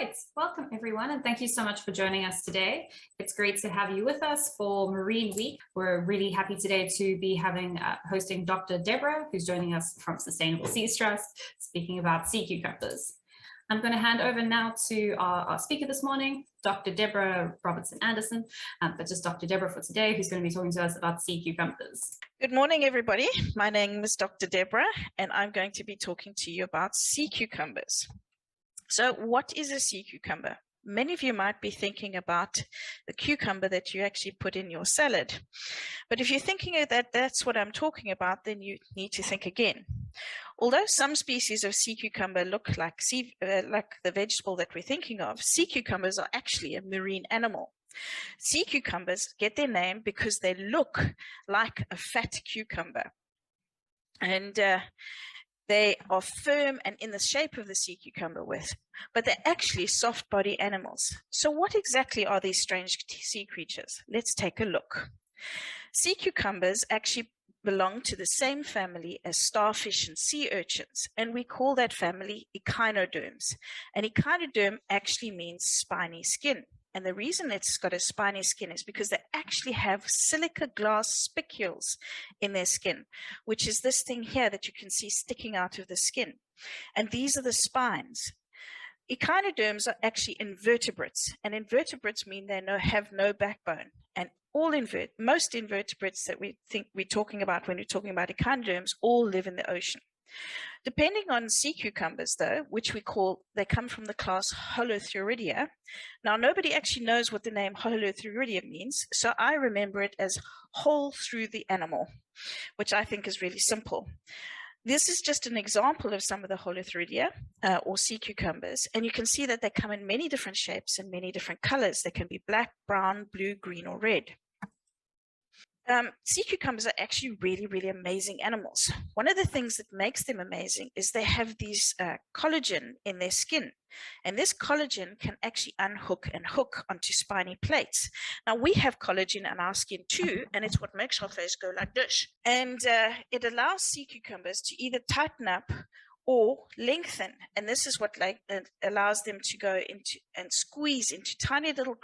Right, welcome everyone, and thank you so much for joining us today. It's great to have you with us for Marine Week. We're really happy today to be hosting Dr. Deborah, who's joining us from Sustainable Seas Trust, speaking about sea cucumbers. I'm going to hand over now to our speaker this morning, Dr. Deborah Robertson-Anderson, but just Dr. Deborah for today, who's going to be talking to us about sea cucumbers. Good morning, everybody. My name is Dr. Deborah, and I'm going to be talking to you about sea cucumbers. So what is a sea cucumber? Many of you might be thinking about the cucumber that you actually put in your salad. But if you're thinking that that's what I'm talking about, then you need to think again. Although some species of sea cucumber look like the vegetable that we're thinking of, sea cucumbers are actually a marine animal. Sea cucumbers get their name because they look like a fat cucumber. And they are firm and in the shape of the sea cucumber but they're actually soft body animals. So what exactly are these strange sea creatures? Let's take a look. Sea cucumbers actually belong to the same family as starfish and sea urchins, and we call that family echinoderms. And echinoderm actually means spiny skin. And the reason it's got a spiny skin is because they actually have silica glass spicules in their skin, which is this thing here that you can see sticking out of the skin. And these are the spines. Echinoderms are actually invertebrates, and invertebrates mean they have no backbone. And most invertebrates that we think we're talking about when we're talking about echinoderms all live in the ocean. Depending on sea cucumbers, though, they come from the class Holothuridia. Now, nobody actually knows what the name Holothuridia means, so I remember it as hole through the animal, which I think is really simple. This is just an example of some of the Holothuridia or sea cucumbers, and you can see that they come in many different shapes and many different colors. They can be black, brown, blue, green, or red. Sea cucumbers are actually really, really amazing animals. One of the things that makes them amazing is they have these collagen in their skin. And this collagen can actually unhook and hook onto spiny plates. Now, we have collagen in our skin too, and it's what makes our face go like this. And it allows sea cucumbers to either tighten up or lengthen, and this is what allows them to go into and squeeze into tiny little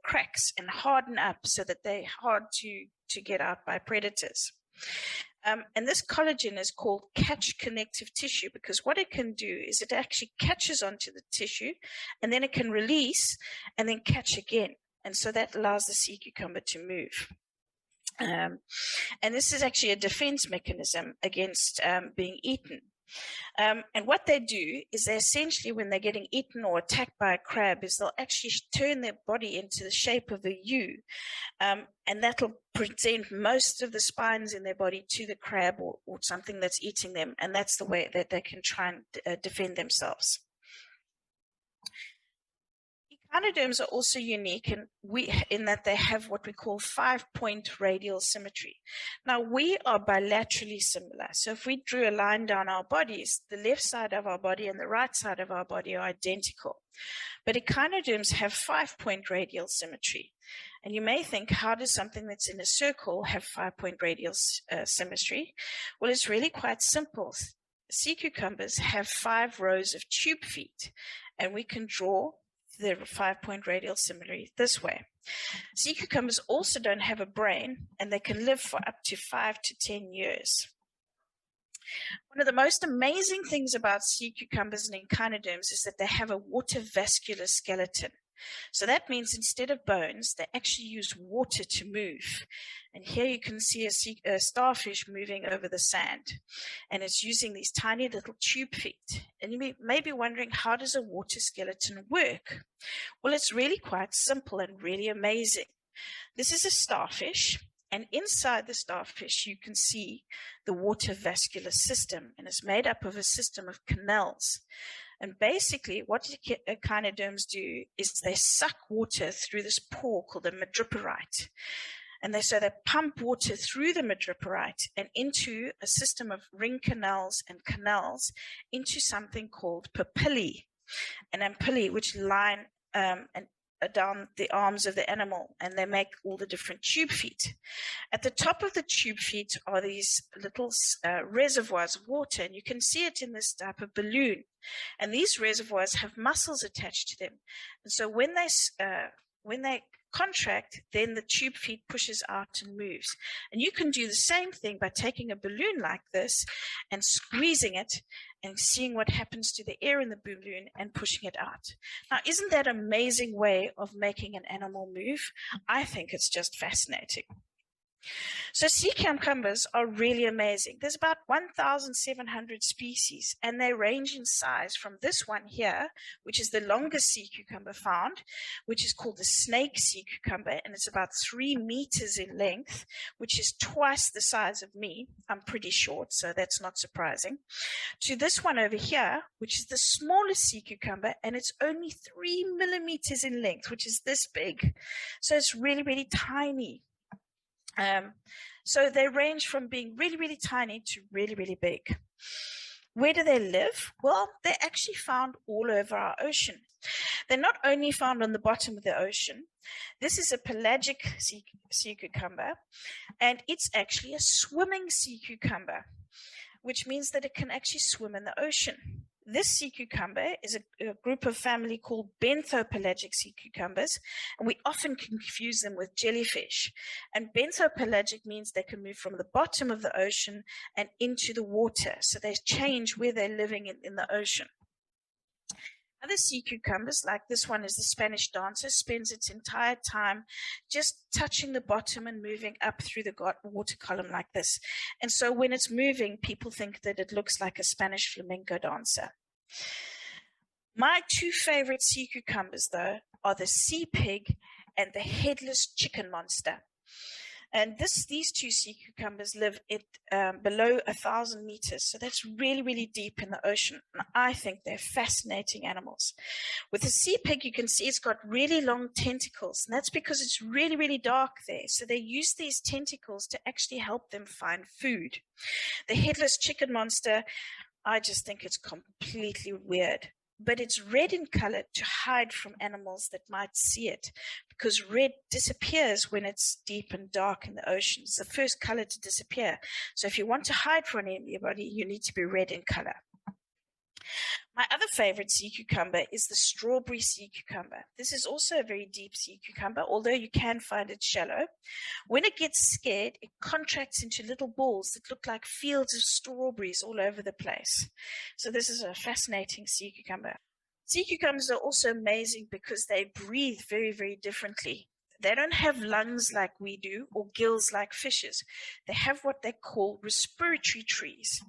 cracks and harden up so that they're hard to get out by predators. And this collagen is called catch connective tissue because what it can do is it actually catches onto the tissue and then it can release and then catch again. And so that allows the sea cucumber to move. And this is actually a defense mechanism against being eaten. And what they do is they essentially, when they're getting eaten or attacked by a crab, is they'll actually turn their body into the shape of a U. And that'll present most of the spines in their body to the crab or something that's eating them. And that's the way that they can try and defend themselves. Echinoderms are also unique in that they have what we call 5-point radial symmetry. Now, we are bilaterally similar. So if we drew a line down our bodies, the left side of our body and the right side of our body are identical. But echinoderms have 5-point radial symmetry. And you may think, how does something that's in a circle have 5-point radial symmetry? Well, it's really quite simple. Sea cucumbers have 5 rows of tube feet, and we can draw the 5-point radial symmetry this way. Sea cucumbers also don't have a brain, and they can live for up to 5 to 10 years. One of the most amazing things about sea cucumbers and echinoderms is that they have a water vascular skeleton. So that means instead of bones, they actually use water to move. And here you can see a starfish moving over the sand. And it's using these tiny little tube feet. And you may be wondering, how does a water skeleton work? Well, it's really quite simple and really amazing. This is a starfish. And inside the starfish, you can see the water vascular system. And it's made up of a system of canals. And basically, what echinoderms do is they suck water through this pore called the madreporite. And they pump water through the madreporite and into a system of ring canals and canals into something called papillae. And papillae, which line and down the arms of the animal, and they make all the different tube feet. At the top of the tube feet are these little reservoirs of water, and you can see it in this type of balloon. And these reservoirs have muscles attached to them. And so when they contract, then the tube feet pushes out and moves. And you can do the same thing by taking a balloon like this and squeezing it and seeing what happens to the air in the balloon and pushing it out. Now, isn't that an amazing way of making an animal move? I think it's just fascinating. So sea cucumbers are really amazing. There's about 1,700 species, and they range in size from this one here, which is the longest sea cucumber found, which is called the snake sea cucumber, and it's about 3 meters in length, which is twice the size of me. I'm pretty short, so that's not surprising. To this one over here, which is the smallest sea cucumber, and it's only 3 millimeters in length, which is this big. So it's really, really tiny. So they range from being really, really tiny to really, really big. Where do they live? Well, they're actually found all over our ocean. They're not only found on the bottom of the ocean. This is a pelagic sea cucumber, and it's actually a swimming sea cucumber, which means that it can actually swim in the ocean. This sea cucumber is a group of family called benthopelagic sea cucumbers, and we often confuse them with jellyfish. And benthopelagic means they can move from the bottom of the ocean and into the water, so they change where they're living in the ocean. Other sea cucumbers, like this one is the Spanish dancer, spends its entire time just touching the bottom and moving up through the water column like this. And so when it's moving, people think that it looks like a Spanish flamenco dancer. My 2 favorite sea cucumbers, though, are the sea pig and the headless chicken monster. And these 2 sea cucumbers live at below 1,000 meters. So that's really, really deep in the ocean. And I think they're fascinating animals. With the sea pig, you can see it's got really long tentacles. And that's because it's really, really dark there. So they use these tentacles to actually help them find food. The headless chicken monster, I just think it's completely weird. But it's red in color to hide from animals that might see it, because red disappears when it's deep and dark in the ocean. It's the first color to disappear. So if you want to hide from anybody, you need to be red in color. My other favorite sea cucumber is the strawberry sea cucumber. This is also a very deep sea cucumber, although you can find it shallow. When it gets scared, it contracts into little balls that look like fields of strawberries all over the place. So this is a fascinating sea cucumber. Sea cucumbers are also amazing because they breathe very, very differently. They don't have lungs like we do or gills like fishes. They have what they call respiratory trees.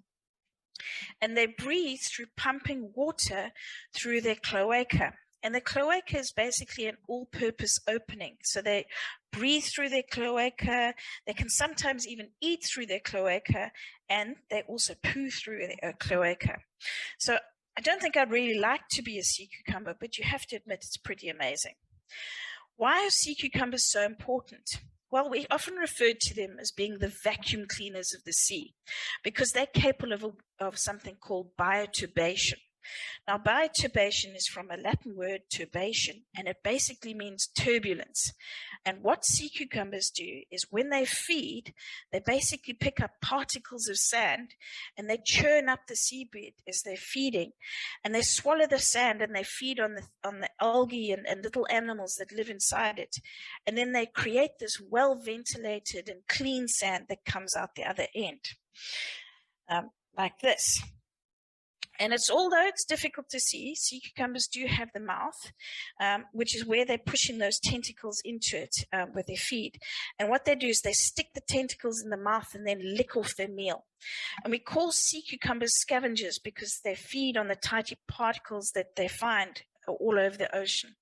And they breathe through pumping water through their cloaca. And the cloaca is basically an all-purpose opening. So they breathe through their cloaca. They can sometimes even eat through their cloaca, and they also poo through their cloaca. So I don't think I'd really like to be a sea cucumber, but you have to admit it's pretty amazing. Why are sea cucumbers so important? Well, we often refer to them as being the vacuum cleaners of the sea because they're capable of something called bioturbation. Now, bioturbation is from a Latin word, turbation, and it basically means turbulence. And what sea cucumbers do is when they feed, they basically pick up particles of sand and they churn up the seabed as they're feeding. And they swallow the sand and they feed on the algae and little animals that live inside it. And then they create this well-ventilated and clean sand that comes out the other end, like this. And although it's difficult to see, sea cucumbers do have the mouth, which is where they're pushing those tentacles into it with their feed. And what they do is they stick the tentacles in the mouth and then lick off their meal. And we call sea cucumbers scavengers because they feed on the tiny particles that they find all over the ocean.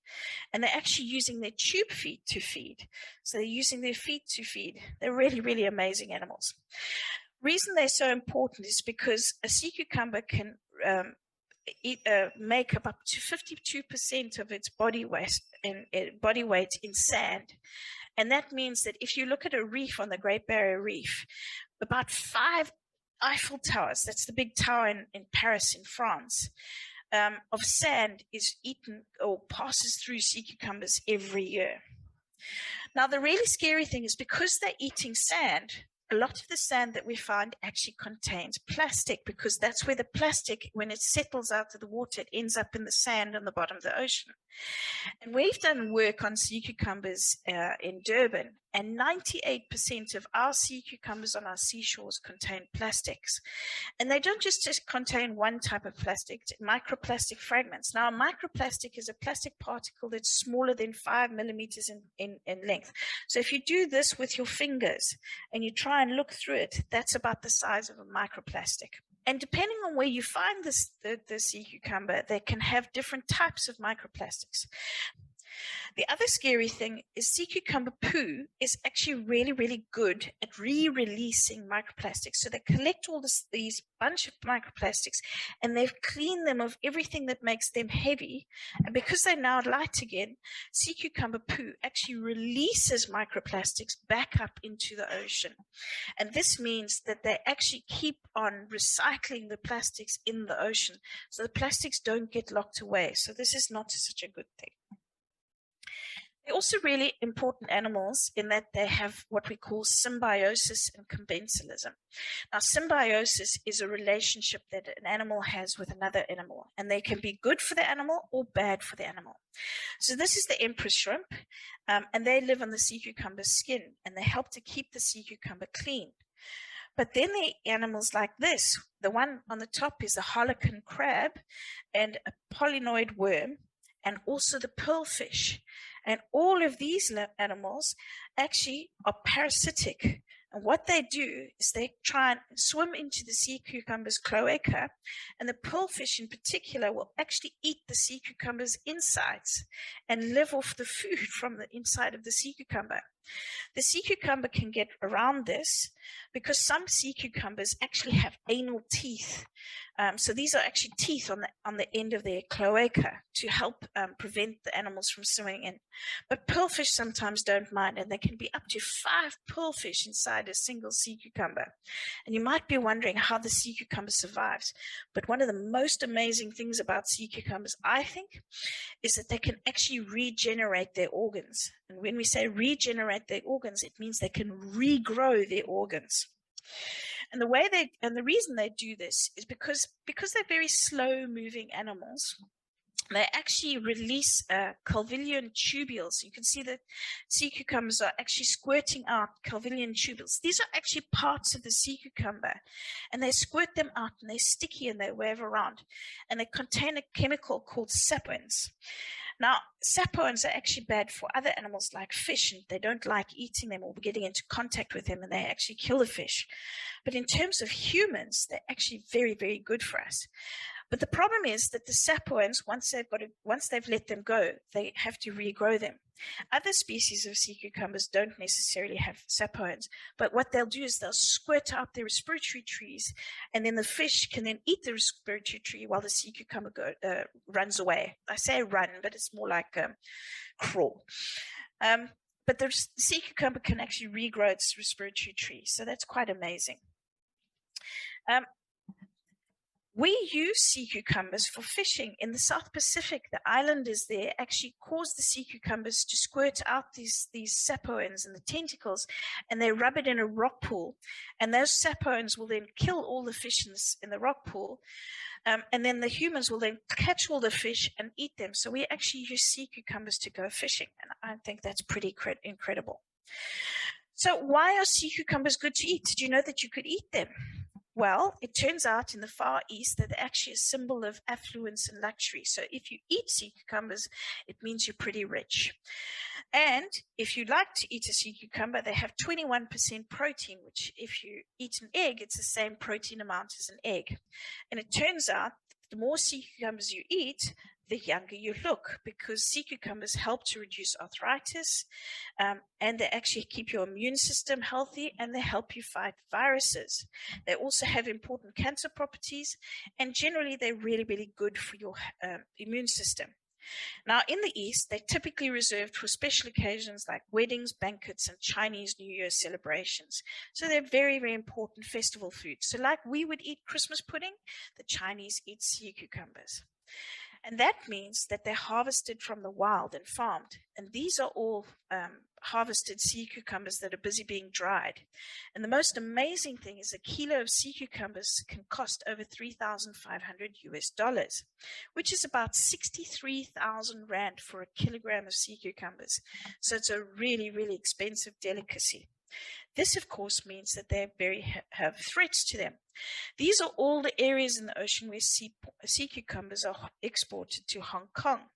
And they're actually using their tube feet to feed. So they're using their feet to feed. They're really, really amazing animals. Reason they're so important is because a sea cucumber can make up to 52% of its body weight in sand. And that means that if you look at a reef on the Great Barrier Reef, about 5 Eiffel Towers, that's the big tower in Paris in France, of sand is eaten or passes through sea cucumbers every year. Now, the really scary thing is because they're eating sand, a lot of the sand that we find actually contains plastic, because that's where the plastic, when it settles out of the water, it ends up in the sand on the bottom of the ocean. And we've done work on sea cucumbers in Durban, and 98% of our sea cucumbers on our seashores contain plastics. And they don't just contain one type of plastic, microplastic fragments. Now, a microplastic is a plastic particle that's smaller than 5 millimeters in length. So if you do this with your fingers and you try and look through it, that's about the size of a microplastic. And depending on where you find the sea cucumber, they can have different types of microplastics. The other scary thing is sea cucumber poo is actually really, really good at re-releasing microplastics. So they collect all these bunch of microplastics and they've cleaned them of everything that makes them heavy. And because they're now light again, sea cucumber poo actually releases microplastics back up into the ocean. And this means that they actually keep on recycling the plastics in the ocean. So the plastics don't get locked away. So this is not such a good thing. They're also really important animals in that they have what we call symbiosis and conventionalism. Now, symbiosis is a relationship that an animal has with another animal, and they can be good for the animal or bad for the animal. So this is the Empress Shrimp, and they live on the sea cucumber skin, and they help to keep the sea cucumber clean. But then the animals like this, the one on the top is a harlequin crab and a polynoid worm, and also the pearlfish. And all of these animals actually are parasitic. And what they do is they try and swim into the sea cucumber's cloaca, and the pearlfish in particular will actually eat the sea cucumber's insides and live off the food from the inside of the sea cucumber. The sea cucumber can get around this because some sea cucumbers actually have anal teeth. So these are actually teeth on the end of their cloaca to help prevent the animals from swimming in. But pearlfish sometimes don't mind, and there can be up to 5 pearlfish inside a single sea cucumber. And you might be wondering how the sea cucumber survives. But one of the most amazing things about sea cucumbers, I think, is that they can actually regenerate their organs. And when we say regenerate their organs, it means they can regrow their organs. And the reason they do this is because they're very slow moving animals. They actually release calvillian tubules. You can see that sea cucumbers are actually squirting out calvillian tubules. These are actually parts of the sea cucumber, and they squirt them out, and they're sticky and they wave around, and they contain a chemical called saponins. Now, saponins are actually bad for other animals like fish, and they don't like eating them or getting into contact with them, and they actually kill the fish. But in terms of humans, they're actually very, very good for us. But the problem is that the saponins, once they've let them go, they have to regrow them. Other species of sea cucumbers don't necessarily have saponins, but what they'll do is they'll squirt out their respiratory trees, and then the fish can then eat the respiratory tree while the sea cucumber runs away. I say run, but it's more like crawl. But the sea cucumber can actually regrow its respiratory tree, so that's quite amazing. We use sea cucumbers for fishing. In the South Pacific, the islanders there actually cause the sea cucumbers to squirt out these saponins and the tentacles, and they rub it in a rock pool. And those saponins will then kill all the fish in the rock pool. And then the humans will then catch all the fish and eat them. So we actually use sea cucumbers to go fishing. And I think that's pretty incredible. So why are sea cucumbers good to eat? Did you know that you could eat them? Well, it turns out in the Far East that they're actually a symbol of affluence and luxury. So if you eat sea cucumbers, it means you're pretty rich. And if you like to eat a sea cucumber, they have 21% protein, which if you eat an egg, it's the same protein amount as an egg. And it turns out the more sea cucumbers you eat, the younger you look, because sea cucumbers help to reduce arthritis, and they actually keep your immune system healthy, and they help you fight viruses. They also have important cancer properties, and generally they're really, really good for your immune system. Now, in the East, they're typically reserved for special occasions like weddings, banquets, and Chinese New Year celebrations. So they're very, very important festival foods. So like we would eat Christmas pudding, the Chinese eat sea cucumbers. And that means that they're harvested from the wild and farmed. And these are all harvested sea cucumbers that are busy being dried. And the most amazing thing is a kilo of sea cucumbers can cost over $3,500, which is about 63,000 Rand for a kilogram of sea cucumbers. So it's a really, really expensive delicacy. This, of course, means that they have threats to them. These are all the areas in the ocean where sea cucumbers are exported to Hong Kong.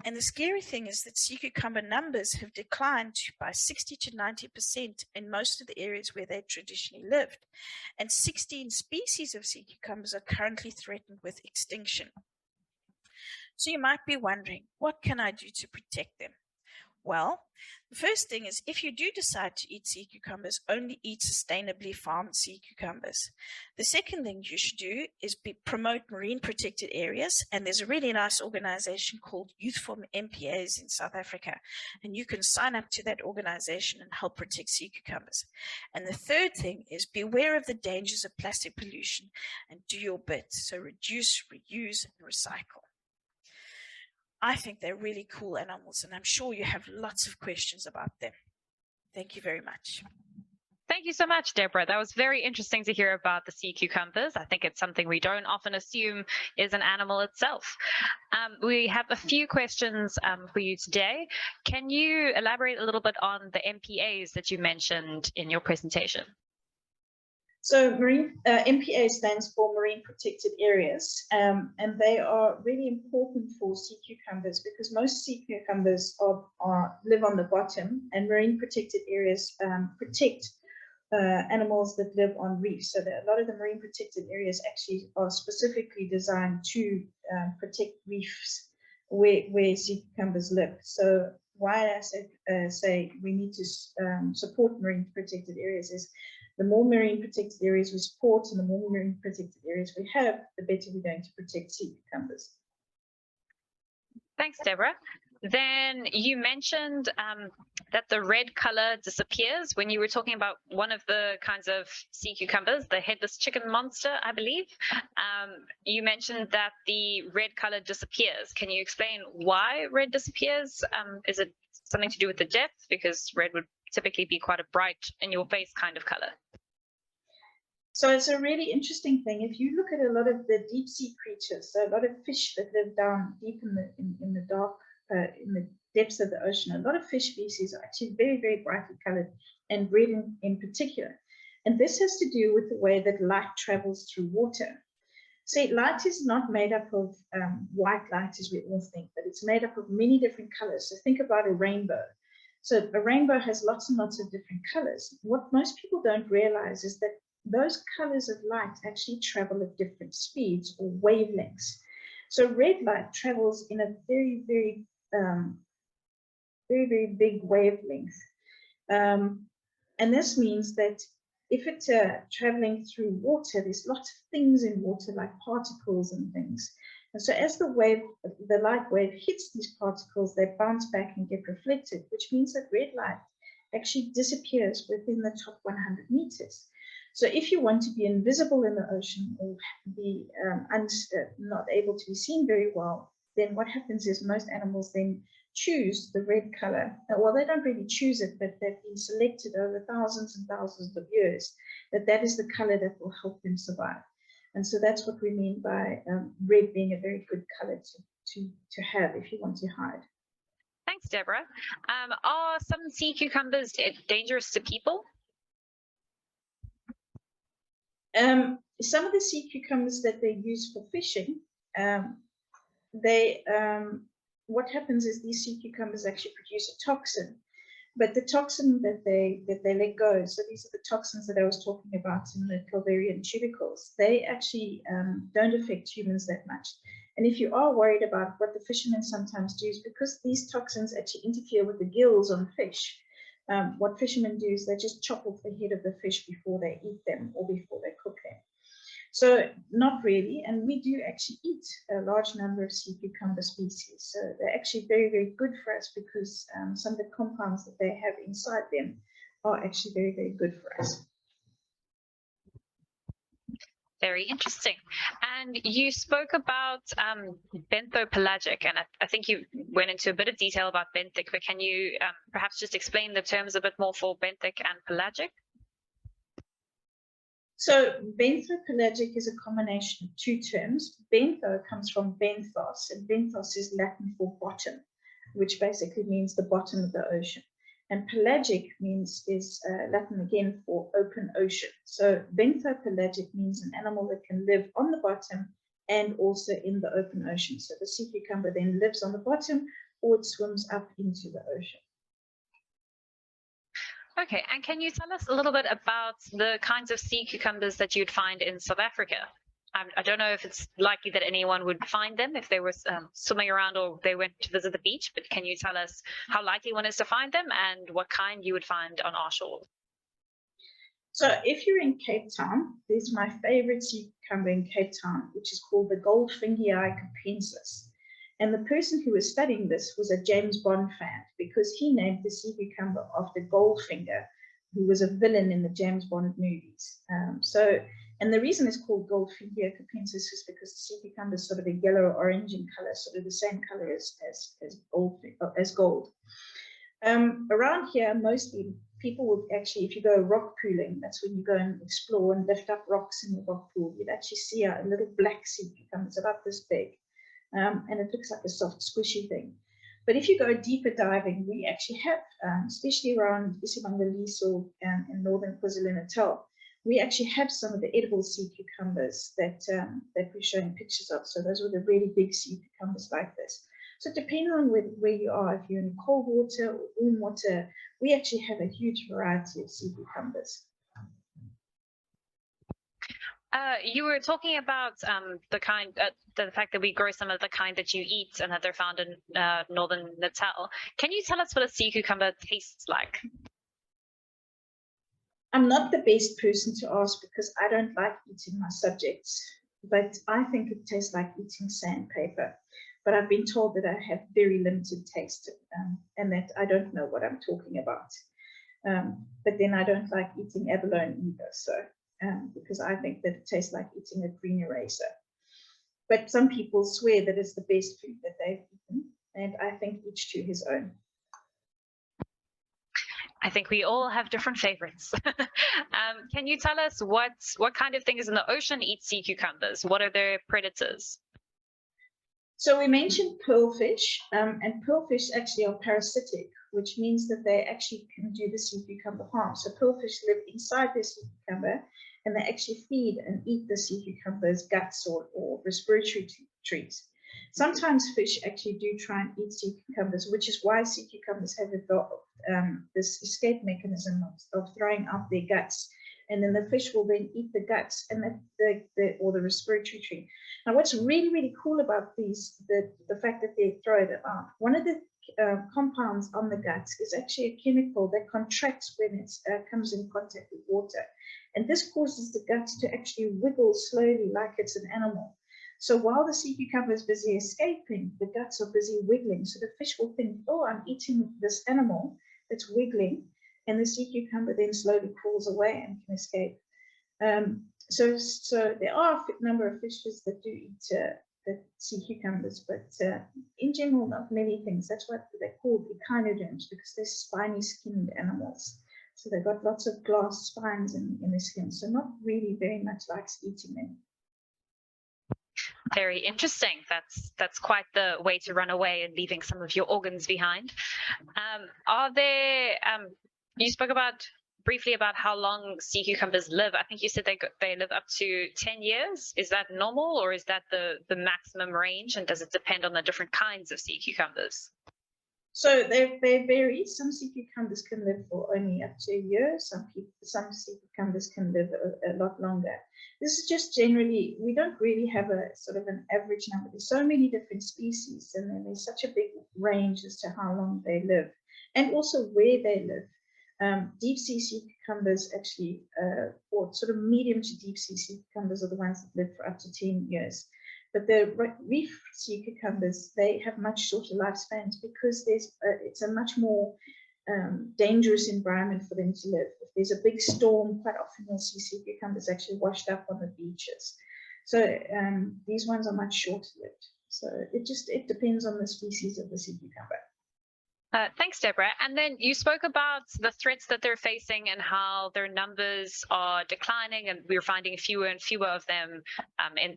And the scary thing is that sea cucumber numbers have declined by 60 to 90% in most of the areas where they traditionally lived. And 16 species of sea cucumbers are currently threatened with extinction. So you might be wondering, what can I do to protect them? Well, the first thing is if you do decide to eat sea cucumbers, only eat sustainably farmed sea cucumbers. The second thing you should do is promote marine protected areas. And there's a really nice organization called Youth for MPAs in South Africa. And you can sign up to that organization and help protect sea cucumbers. And the third thing is beware of the dangers of plastic pollution and do your bit. So reduce, reuse, and recycle. I think they're really cool animals, and I'm sure you have lots of questions about them. Thank you very much. Thank you so much, Deborah. That was very interesting to hear about the sea cucumbers. I think it's something we don't often assume is an animal itself. We have a few questions for you today. Can you elaborate a little bit on the MPAs that you mentioned in your presentation? So MPA stands for Marine Protected Areas, and they are really important for sea cucumbers because most sea cucumbers live on the bottom, and marine protected areas protect animals that live on reefs. So a lot of the marine protected areas actually are specifically designed to protect reefs where sea cucumbers live. So why I say we need to support marine protected areas is the more marine protected areas we support and the more marine protected areas we have, the better we're going to protect sea cucumbers. Thanks, Deborah. Then you mentioned that the red color disappears when you were talking about one of the kinds of sea cucumbers, the headless chicken monster, I believe. You mentioned that the red color disappears. Can you explain why red disappears? Is it something to do with the depth? Because red would typically be quite a bright in your face kind of color. So it's a really interesting thing. If you look at a lot of the deep sea creatures, so a lot of fish that live down deep in the dark, in the depths of the ocean, a lot of fish species are actually very, very brightly colored, and red in particular. And this has to do with the way that light travels through water. See, light is not made up of white light as we all think, but it's made up of many different colors. So think about a rainbow. So a rainbow has lots and lots of different colors. What most people don't realize is that those colors of light actually travel at different speeds or wavelengths. So red light travels in a very, very, very big wavelength. And this means that if it's traveling through water, there's lots of things in water like particles and things. And so as the light wave hits these particles, they bounce back and get reflected, which means that red light actually disappears within the top 100 meters. So if you want to be invisible in the ocean or be not able to be seen very well, then what happens is most animals then choose the red color. Well, they don't really choose it, but they've been selected over thousands and thousands of years that is the color that will help them survive. And so that's what we mean by red being a very good color to have if you want to hide. Thanks, Deborah. Are some sea cucumbers dangerous to people? Some of the sea cucumbers that they use for fishing, what happens is these sea cucumbers actually produce a toxin, but the toxin that they let go, so these are the toxins that I was talking about in the Calvarian tubercles, they actually don't affect humans that much. And if you are worried about what the fishermen sometimes do, is because these toxins actually interfere with the gills on fish. What fishermen do is they just chop off the head of the fish before they eat them or before they cook them. So not really, and we do actually eat a large number of sea cucumber species. So they're actually very, very good for us because some of the compounds that they have inside them are actually very, very good for us. Very interesting. And you spoke about benthopelagic, and I think you went into a bit of detail about benthic, but can you perhaps just explain the terms a bit more for benthic and pelagic? So benthopelagic is a combination of two terms. Bentho comes from benthos, and benthos is Latin for bottom, which basically means the bottom of the ocean. And pelagic is Latin again for open ocean. So benthopelagic means an animal that can live on the bottom and also in the open ocean. So the sea cucumber then lives on the bottom or it swims up into the ocean. Okay, and can you tell us a little bit about the kinds of sea cucumbers that you'd find in South Africa? I don't know if it's likely that anyone would find them if they were swimming around or they went to visit the beach, but can you tell us how likely one is to find them and what kind you would find on our shore? So if you're in Cape Town, there's my favorite sea cucumber in Cape Town, which is called the Goldfingerii capensis. And the person who was studying this was a James Bond fan because he named the sea cucumber after Goldfinger, who was a villain in the James Bond movies. And the reason it's called Goldfingerii capensis is because the sea cucumber is sort of a yellow or orange in color, sort of the same color as gold. Around here, mostly people would actually, if you go rock pooling, that's when you go and explore and lift up rocks in the rock pool, you'd actually see a little black sea cucumber. It's about this big, and it looks like a soft, squishy thing. But if you go deeper diving, we actually have, especially around Isibangaliso in northern KwaZulu-Natal, we actually have some of the edible sea cucumbers that we're showing pictures of. So those were the really big sea cucumbers like this. So depending on where you are, if you're in cold water or warm water, we actually have a huge variety of sea cucumbers. You were talking about the fact that we grow some of the kind that you eat and that they're found in northern Natal. Can you tell us what a sea cucumber tastes like? I'm not the best person to ask because I don't like eating my subjects, but I think it tastes like eating sandpaper. But I've been told that I have very limited taste and that I don't know what I'm talking about. But then I don't like eating abalone either, so because I think that it tastes like eating a green eraser. But some people swear that it's the best food that they've eaten, and I think each to his own. I think we all have different favorites. Can you tell us what kind of things in the ocean eat sea cucumbers? What are their predators? So we mentioned pearlfish, and pearlfish actually are parasitic, which means that they actually can do the sea cucumber harm. So pearlfish live inside the sea cucumber, and they actually feed and eat the sea cucumber's guts or respiratory trees. Sometimes fish actually do try and eat sea cucumbers, which is why sea cucumbers have developed this escape mechanism of throwing out their guts, and then the fish will then eat the guts and or the respiratory tree. Now, what's really, really cool about these, the fact that they throw it out, one of the compounds on the guts is actually a chemical that contracts when it comes in contact with water. And this causes the guts to actually wiggle slowly like it's an animal. So while the sea cucumber is busy escaping, the guts are busy wiggling. So the fish will think, oh, I'm eating this animal that's wiggling. And the sea cucumber then slowly crawls away and can escape. So there are a number of fishes that do eat the sea cucumbers, but in general, not many things. That's why they're called echinoderms, because they're spiny-skinned animals. So they've got lots of glass spines in their skin. So not really very much likes eating them. Very interesting. That's quite the way to run away and leaving some of your organs behind. Are there? You spoke briefly about how long sea cucumbers live. I think you said they live up to 10 years. Is that normal, or is that the maximum range? And does it depend on the different kinds of sea cucumbers? So they vary. Some sea cucumbers can live for only up to a year. Some sea cucumbers can live a lot longer. This is just generally, we don't really have a sort of an average number. There's so many different species, and then there's such a big range as to how long they live, and also where they live. Deep sea cucumbers actually, or sort of medium to deep sea cucumbers are the ones that live for up to 10 years. But the reef sea cucumbers, they have much shorter lifespans because it's a much more dangerous environment for them to live. If there's a big storm, quite often you'll see sea cucumbers actually washed up on the beaches. So these ones are much shorter lived. So it depends on the species of the sea cucumber. Thanks, Deborah. And then you spoke about the threats that they're facing and how their numbers are declining, and we're finding fewer and fewer of them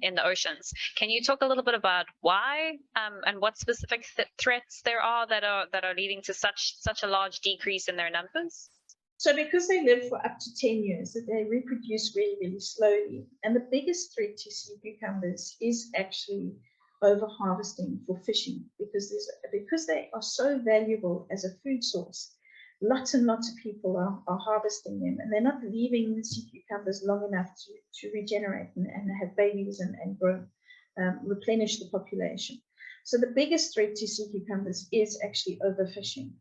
in the oceans. Can you talk a little bit about why and what specific threats there are that are leading to such a large decrease in their numbers? So because they live for up to 10 years, they reproduce really, really slowly. And the biggest threat to sea cucumbers is actually over-harvesting for fishing, because they are so valuable as a food source. Lots and lots of people are harvesting them, and they're not leaving the sea cucumbers long enough to regenerate and have babies and grow, replenish the population. So the biggest threat to sea cucumbers is actually overfishing.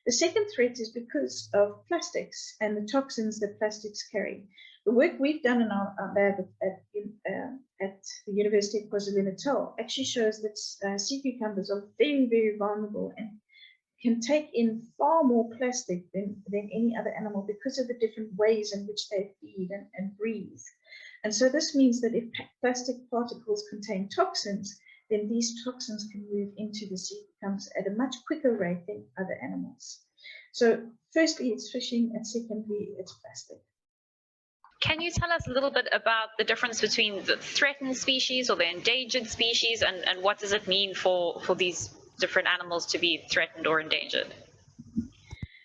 The second threat is because of plastics and the toxins that plastics carry. The work we've done in our lab at the University of KwaZulu-Natal actually shows that sea cucumbers are very, very vulnerable and can take in far more plastic than any other animal because of the different ways in which they feed and breathe. And so this means that if plastic particles contain toxins, then these toxins can move into the sea cucumbers at a much quicker rate than other animals. So firstly, it's fishing, and secondly, it's plastic. Can you tell us a little bit about the difference between the threatened species or the endangered species, and what does it mean for these different animals to be threatened or endangered?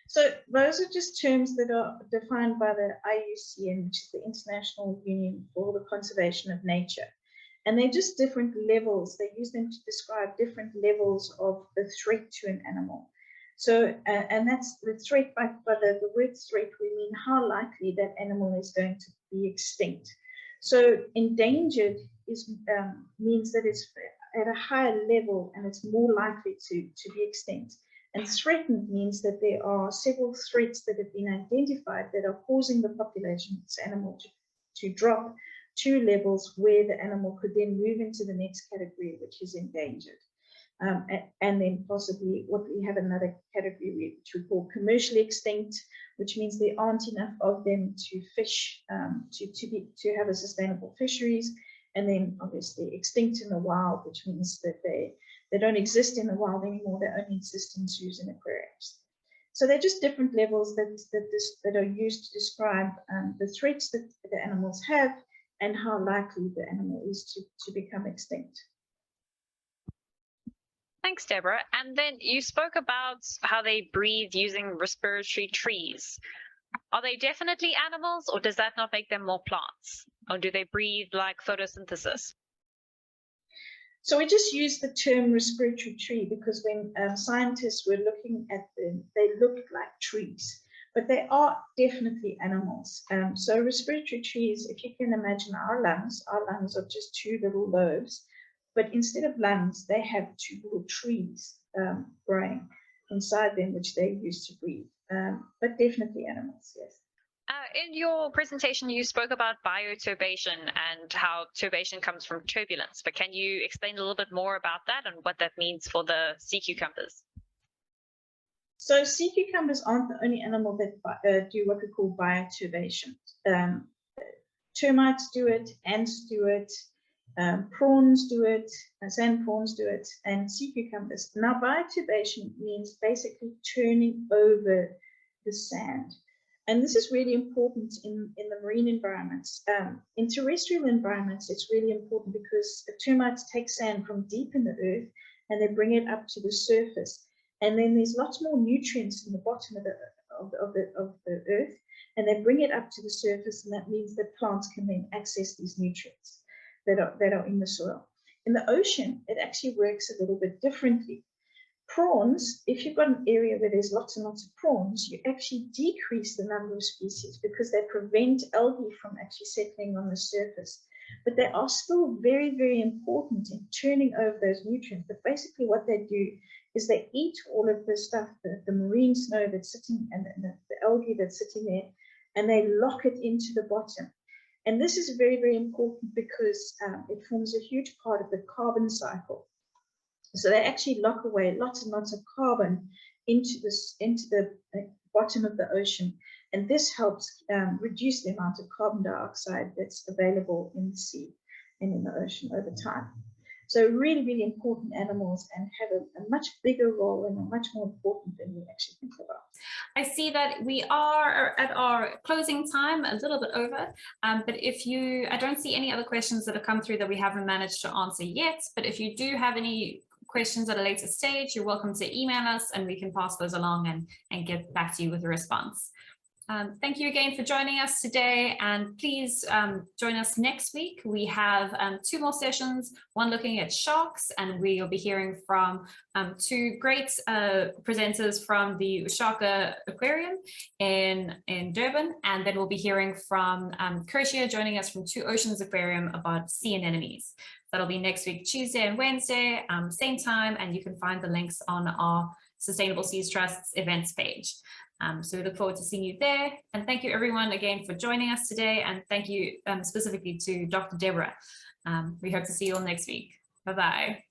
So those are just terms that are defined by the IUCN, which is the International Union for the Conservation of Nature. And they're just different levels. They use them to describe different levels of the threat to an animal. So, and that's the threat, by the word threat, we mean how likely that animal is going to be extinct. So endangered means that it's at a higher level and it's more likely to be extinct. And threatened means that there are several threats that have been identified that are causing the population of this animal to drop to levels where the animal could then move into the next category, which is endangered. And then possibly what we have another category which we call commercially extinct, which means there aren't enough of them to fish, to have a sustainable fisheries. And then obviously extinct in the wild, which means that they don't exist in the wild anymore, they only exist in zoos and aquariums. So they're just different levels that are used to describe the threats that the animals have and how likely the animal is to become extinct. Thanks, Deborah. And then you spoke about how they breathe using respiratory trees. Are they definitely animals, or does that not make them more plants? Or do they breathe like photosynthesis? So we just use the term respiratory tree because when scientists were looking at them, they looked like trees, but they are definitely animals. So respiratory trees, if you can imagine our lungs are just two little lobes, but instead of lungs, they have two little trees growing inside them, which they use to breathe, but definitely animals, yes. In your presentation, you spoke about bioturbation and how turbation comes from turbulence, but can you explain a little bit more about that and what that means for the sea cucumbers? So sea cucumbers aren't the only animal that do what we call bioturbation. Termites do it, ants do it, prawns do it, sand prawns do it, and sea cucumbers. Now bioturbation means basically turning over the sand. And this is really important in the marine environments. In terrestrial environments, it's really important because the termites take sand from deep in the earth and they bring it up to the surface. And then there's lots more nutrients in the bottom of the earth, and they bring it up to the surface, and that means that plants can then access these nutrients that are in the soil. In the ocean, it actually works a little bit differently. Prawns, if you've got an area where there's lots and lots of prawns, you actually decrease the number of species because they prevent algae from actually settling on the surface. But they are still very, very important in turning over those nutrients. But basically what they do is they eat all of the stuff, the marine snow that's sitting, and the algae that's sitting there, and they lock it into the bottom. And this is very, very important because it forms a huge part of the carbon cycle. So they actually lock away lots and lots of carbon into the bottom of the ocean, and this helps reduce the amount of carbon dioxide that's available in the sea and in the ocean over time. So really, really important animals, and have a much bigger role and are much more important than we actually think about. I see that we are at our closing time, a little bit over, but I don't see any other questions that have come through that we haven't managed to answer yet, but if you do have any questions at a later stage, you're welcome to email us and we can pass those along and get back to you with a response. Thank you again for joining us today, and please join us next week. We have 2 more sessions, one looking at sharks, and we'll be hearing from 2 great presenters from the Sharka Aquarium in Durban, and then we'll be hearing from Kershia joining us from 2 Oceans Aquarium about sea anemones. That'll be next week, Tuesday and Wednesday, same time, and you can find the links on our Sustainable Seas Trust's events page. So we look forward to seeing you there. And thank you everyone again for joining us today. And thank you specifically to Dr. Deborah. We hope to see you all next week. Bye-bye.